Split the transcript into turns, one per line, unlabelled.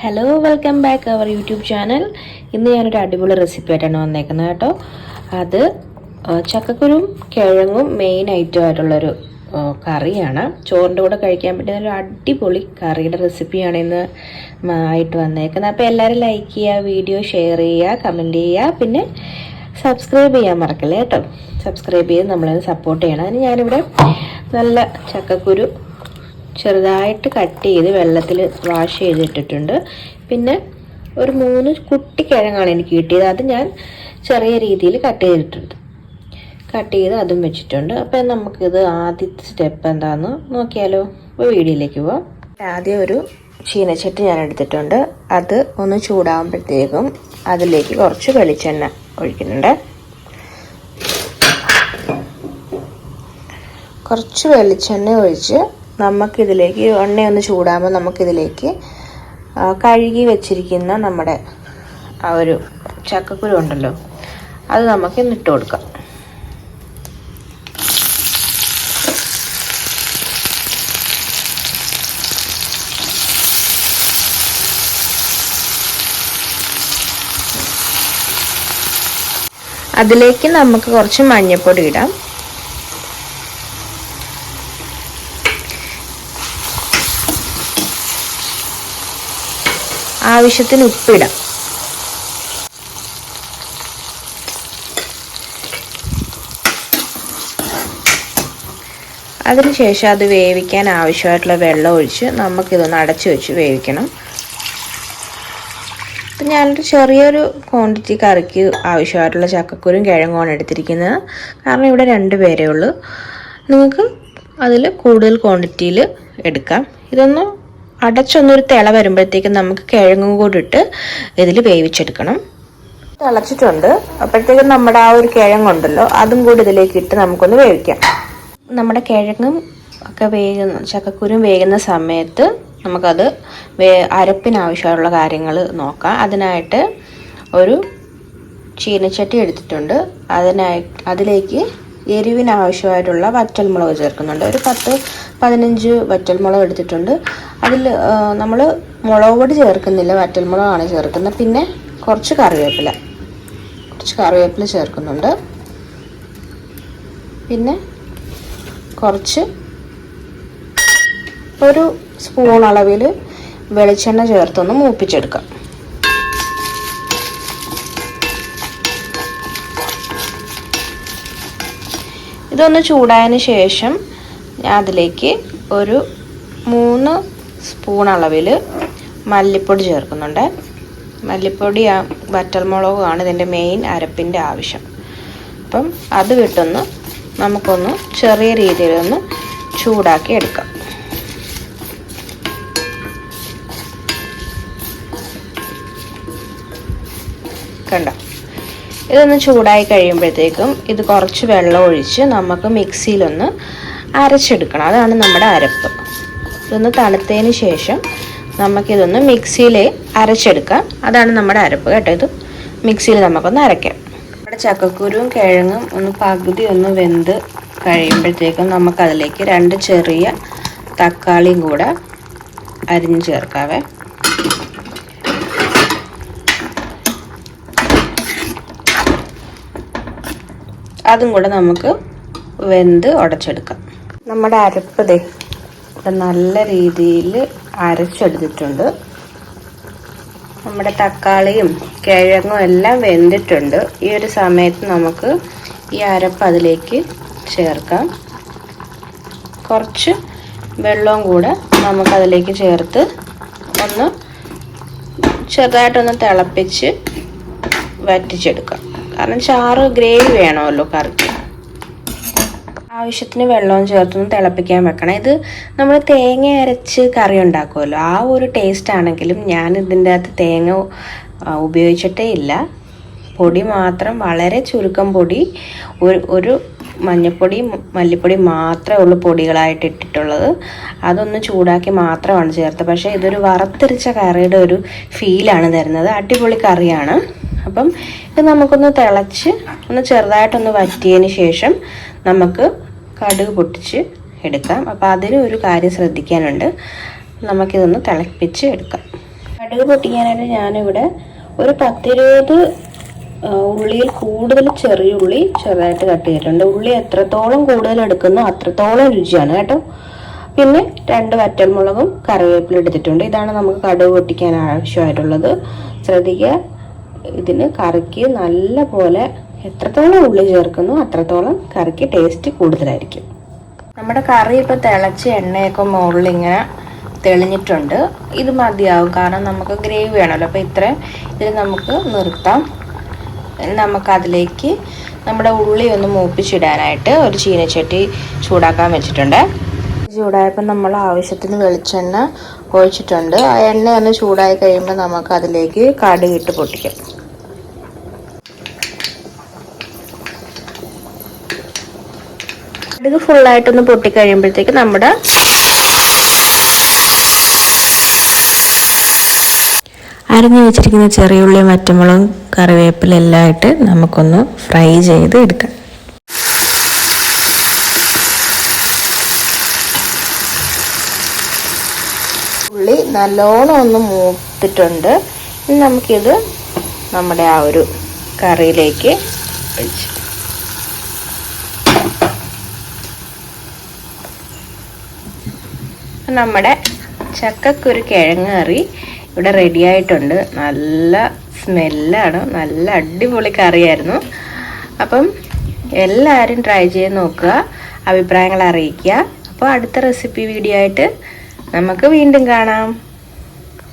Hello, welcome back our YouTube channel. ഇന്ന് ഞാനൊരു അടിപൊളി റെസിപ്പി ആയിട്ടാണ് വന്നേക്കുന്നത് കേട്ടോ. അത് ചക്കക്കുരും കിഴങ്ങും മെയിൻ ഐറ്റം ആയിട്ടുള്ളൊരു കറിയാണ്. ചോറിൻ്റെ കൂടെ കഴിക്കാൻ പറ്റുന്ന ഒരു അടിപൊളി കറിയുടെ റെസിപ്പിയാണ് ഇന്ന് ആയിട്ട് വന്നേക്കുന്നത്. അപ്പോൾ എല്ലാവരും ലൈക്ക് ചെയ്യുക, വീഡിയോ ഷെയർ ചെയ്യുക, കമൻറ്റ് ചെയ്യുക, പിന്നെ സബ്സ്ക്രൈബ് ചെയ്യാൻ മറക്കല്ലേ കേട്ടോ. സബ്സ്ക്രൈബ് ചെയ്ത് നമ്മളത് സപ്പോർട്ട് ചെയ്യണം. അതിന് ഞാനിവിടെ നല്ല ചക്കക്കുരു ചെറുതായിട്ട് കട്ട് ചെയ്ത് വെള്ളത്തിൽ വാഷ് ചെയ്തിട്ടിട്ടുണ്ട്. പിന്നെ ഒരു 3 കുട്ടി കിഴങ്ങാണ് എനിക്ക് കിട്ടിയത്. അത് ഞാൻ ചെറിയ രീതിയിൽ കട്ട് ചെയ്ത് അതും വെച്ചിട്ടുണ്ട്. അപ്പം നമുക്കിത് ആദ്യത്തെ സ്റ്റെപ്പ് എന്താണെന്ന് നോക്കിയാലോ. ഇപ്പോൾ വീഡിയോയിലേക്ക് പോവാം. ആദ്യം ഒരു ചീനച്ചട്ടി ഞാൻ എടുത്തിട്ടുണ്ട്. അത് ഒന്ന് ചൂടാകുമ്പോഴത്തേക്കും അതിലേക്ക് കുറച്ച് വെളിച്ചെണ്ണ ഒഴിക്കുന്നുണ്ട്. കുറച്ച് വെളിച്ചെണ്ണ ഒഴിച്ച് നമുക്കിതിലേക്ക് എണ്ണയൊന്ന് ചൂടാകുമ്പോൾ നമുക്കിതിലേക്ക് കഴുകി വെച്ചിരിക്കുന്ന നമ്മുടെ ആ ഒരു ചക്കക്കുരു ഉണ്ടല്ലോ, അത് നമുക്ക് ഇട്ട് കൊടുക്കാം. അതിലേക്ക് നമുക്ക് കുറച്ച് മഞ്ഞൾപ്പൊടി ഇടാം. ആവശ്യത്തിന് ഉപ്പിടാം. അതിനുശേഷം അത് വേവിക്കാൻ ആവശ്യമായിട്ടുള്ള വെള്ളം ഒഴിച്ച് നമുക്കിതൊന്ന് അടച്ചു വെച്ച് വേവിക്കണം. ഇപ്പം ഞാനൊരു ചെറിയൊരു ക്വാണ്ടിറ്റി കറിക്ക് ആവശ്യമായിട്ടുള്ള ചക്കക്കുരും കിഴങ്ങുമാണ് എടുത്തിരിക്കുന്നത്. കാരണം ഇവിടെ 2 പേരേ ഉള്ളൂ. നിങ്ങൾക്ക് അതിൽ കൂടുതൽ ക്വാണ്ടിറ്റിയിൽ എടുക്കാം. ഇതൊന്ന് അടച്ചൊന്നൊരു തിള വരുമ്പോഴത്തേക്കും നമുക്ക് കിഴങ്ങും കൂടി ഇട്ട് ഇതിൽ വേവിച്ചെടുക്കണം. തിളച്ചിട്ടുണ്ട്. അപ്പോഴത്തേക്കും നമ്മുടെ ആ ഒരു കിഴങ്ങുണ്ടല്ലോ, അതും കൂടി ഇതിലേക്ക് ഇട്ട് നമുക്കൊന്ന് വേവിക്കാം. നമ്മുടെ കിഴങ്ങും ഒക്കെ ചക്കക്കുരും വേകുന്ന സമയത്ത് നമുക്കത് അരപ്പിനാവശ്യമുള്ള കാര്യങ്ങൾ നോക്കാം. അതിനായിട്ട് ഒരു ചീനച്ചട്ടി എടുത്തിട്ടുണ്ട്. അതിലേക്ക് എരിവിനാവശ്യമായിട്ടുള്ള വറ്റൽമുളക് ചേർക്കുന്നുണ്ട്. ഒരു 10-15 വറ്റൽമുളക് എടുത്തിട്ടുണ്ട്. അതിൽ നമ്മൾ മുളക് പൊടി ചേർക്കുന്നില്ല, വറ്റൽമുളകാണ് ചേർക്കുന്നത്. പിന്നെ കുറച്ച് കറിവേപ്പില ചേർക്കുന്നുണ്ട്. പിന്നെ കുറച്ച് ഒരു സ്പൂൺ അളവിൽ വെളിച്ചെണ്ണ ചേർത്തൊന്ന് മൂപ്പിച്ചെടുക്കാം. ഇതൊന്ന് ചൂടായതിന് ശേഷം അതിലേക്ക് ഒരു 3 സ്പൂൺ അളവിൽ മല്ലിപ്പൊടി ചേർക്കുന്നുണ്ട്. മല്ലിപ്പൊടി വറ്റൽമുളകാണ് ഇതിൻ്റെ മെയിൻ അരപ്പിൻ്റെ ആവശ്യം. അപ്പം അത് വിട്ടൊന്ന് നമുക്കൊന്ന് ചെറിയ രീതിയിലൊന്ന് ചൂടാക്കി എടുക്കാം. കണ്ടോ? ഇതൊന്ന് ചൂടായി കഴിയുമ്പോഴത്തേക്കും ഇത് കുറച്ച് വെള്ളം ഒഴിച്ച് നമുക്ക് മിക്സിയിലൊന്ന് അരച്ചെടുക്കണം. അതാണ് നമ്മുടെ അരപ്പ്. ഇതൊന്ന് തണുത്തതിന് ശേഷം നമുക്കിതൊന്ന് മിക്സിയിൽ അരച്ചെടുക്കാം. അതാണ് നമ്മുടെ അരപ്പ് കേട്ടോ. ഇത് മിക്സിയിൽ നമുക്കൊന്ന് അരയ്ക്കാം. നമ്മുടെ ചക്കക്കുരുവും കിഴങ്ങും പകുതി ഒന്ന് വെന്ത് കഴിയുമ്പോഴത്തേക്കും നമുക്കതിലേക്ക് 2 ചെറിയ തക്കാളിയും കൂടെ അരിഞ്ഞ് ചേർക്കാവേ. അതും കൂടെ നമുക്ക് വെന്ത് ഉടച്ചെടുക്കാം. നമ്മുടെ അരപ്പ് നല്ല രീതിയിൽ അരച്ചെടുത്തിട്ടുണ്ട്. നമ്മുടെ തക്കാളിയും കിഴങ്ങും എല്ലാം വെന്തിട്ടുണ്ട്. ഈ ഒരു സമയത്ത് നമുക്ക് ഈ അരപ്പ് അതിലേക്ക് ചേർക്കാം. കുറച്ച് വെള്ളവും കൂടെ നമുക്കതിലേക്ക് ചേർത്ത് ഒന്ന് ചെറുതായിട്ടൊന്ന് തിളപ്പിച്ച് വറ്റിച്ചെടുക്കാം. കാരണം ചാറ് ഗ്രേവി വേണമല്ലോ കറിക്ക്. ആവശ്യത്തിന് വെള്ളവും ചേർത്തൊന്ന് തിളപ്പിക്കാൻ വെക്കണം. ഇത് നമ്മൾ തേങ്ങ അരച്ച് കറി ഉണ്ടാക്കുമല്ലോ, ആ ഒരു ടേസ്റ്റ് ആണെങ്കിലും ഞാൻ ഇതിൻ്റെ അകത്ത് തേങ്ങ ഉപയോഗിച്ചിട്ടേ ഇല്ല. പൊടി മാത്രം, വളരെ ചുരുക്കം പൊടി, ഒരു മഞ്ഞൾപ്പൊടി മല്ലിപ്പൊടി മാത്രമേ ഉള്ളൂ പൊടികളായിട്ട് ഇട്ടിട്ടുള്ളത്. അതൊന്ന് ചൂടാക്കി മാത്രമാണ് ചേർത്തത്. പക്ഷേ ഇതൊരു വറുത്തരിച്ച കറിയുടെ ഒരു ഫീലാണ് തരുന്നത്. അടിപൊളി കറിയാണ്. അപ്പം ഇത് നമുക്കൊന്ന് തിളച്ച് ഒന്ന് ചെറുതായിട്ടൊന്ന് വറ്റിയതിന് ശേഷം നമുക്ക് കടുക് പൊട്ടിച്ച് എടുക്കാം. അപ്പോൾ അതിന് ഒരു കാര്യം ശ്രദ്ധിക്കാനുണ്ട്. നമുക്കിതൊന്ന് തിളപ്പിച്ച് എടുക്കാം. കടുക് പൊട്ടിക്കാനായിട്ട് ഞാനിവിടെ ഒരു 10-20 ഉള്ളിയിൽ കൂടുതൽ ചെറിയ ഉള്ളി ചെറുതായിട്ട് കട്ട് ചെയ്തിട്ടുണ്ട്. ഉള്ളി എത്രത്തോളം കൂടുതൽ എടുക്കുന്നോ അത്രത്തോളം രുചിയാണ് കേട്ടോ. പിന്നെ 2 വറ്റൽമുളകും കറിവേപ്പില എടുത്തിട്ടുണ്ട്. ഇതാണ് നമുക്ക് കടുക് പൊട്ടിക്കാൻ ആവശ്യമായിട്ടുള്ളത്. ശ്രദ്ധിക്കുക, ഇതിന് കറിക്ക് നല്ല പോലെ എത്രത്തോളം ഉള്ളി ചേർക്കുന്നോ അത്രത്തോളം കറിക്ക് ടേസ്റ്റ് കൂടുതലായിരിക്കും. നമ്മുടെ കറി ഇപ്പോൾ തിളച്ച് എണ്ണയൊക്കെ മുകളിൽ ഇങ്ങനെ തെളിഞ്ഞിട്ടുണ്ട്. ഇത് മതിയാവും, കാരണം നമുക്ക് ഗ്രേവി വേണമല്ലോ. അപ്പോൾ ഇത്രയും ഇതിൽ നമുക്ക് നിർത്താം. നമുക്കതിലേക്ക് നമ്മുടെ ഉള്ളി ഒന്ന് മൂപ്പിച്ചിടാനായിട്ട് ഒരു ചീനച്ചട്ടി ചൂടാക്കാൻ വെച്ചിട്ടുണ്ട്. ചൂടായപ്പോൾ നമ്മൾ ആവശ്യത്തിന് വെളിച്ചെണ്ണ ഒഴിച്ചിട്ടുണ്ട്. ആ എണ്ണ ഒന്ന് ചൂടായി കഴിയുമ്പോൾ നമുക്ക് അതിലേക്ക് കടുക് ഇട്ട് പൊട്ടിക്കാം. കടുക് ഫുള്ളായിട്ടൊന്ന് പൊട്ടിക്കഴിയുമ്പോഴത്തേക്ക് നമ്മുടെ അരിഞ്ഞു വെച്ചിരിക്കുന്ന ചെറിയുള്ളി, വറ്റൽമുളകും കറിവേപ്പില എല്ലാം ഇട്ട് നമുക്കൊന്ന് ഫ്രൈ ചെയ്ത് എടുക്കാം. ഉള്ളി നല്ലോണം ഒന്ന് മൂത്തിട്ടുണ്ട്. ഇനി നമുക്കിത് നമ്മുടെ ആ ഒരു കറിയിലേക്ക് ഒഴിച്ച് നമ്മുടെ ചക്കക്കുരു കിഴങ്ങ് കറി ഇവിടെ റെഡി ആയിട്ടുണ്ട്. നല്ല സ്മെല്ലാണ്, നല്ല അടിപൊളി കറിയായിരുന്നു. അപ്പം എല്ലാവരും ട്രൈ ചെയ്ത് നോക്കുക, അഭിപ്രായങ്ങൾ അറിയിക്കുക. അപ്പോൾ അടുത്ത റെസിപ്പി വീഡിയോ ആയിട്ട് നമുക്ക് വീണ്ടും കാണാം.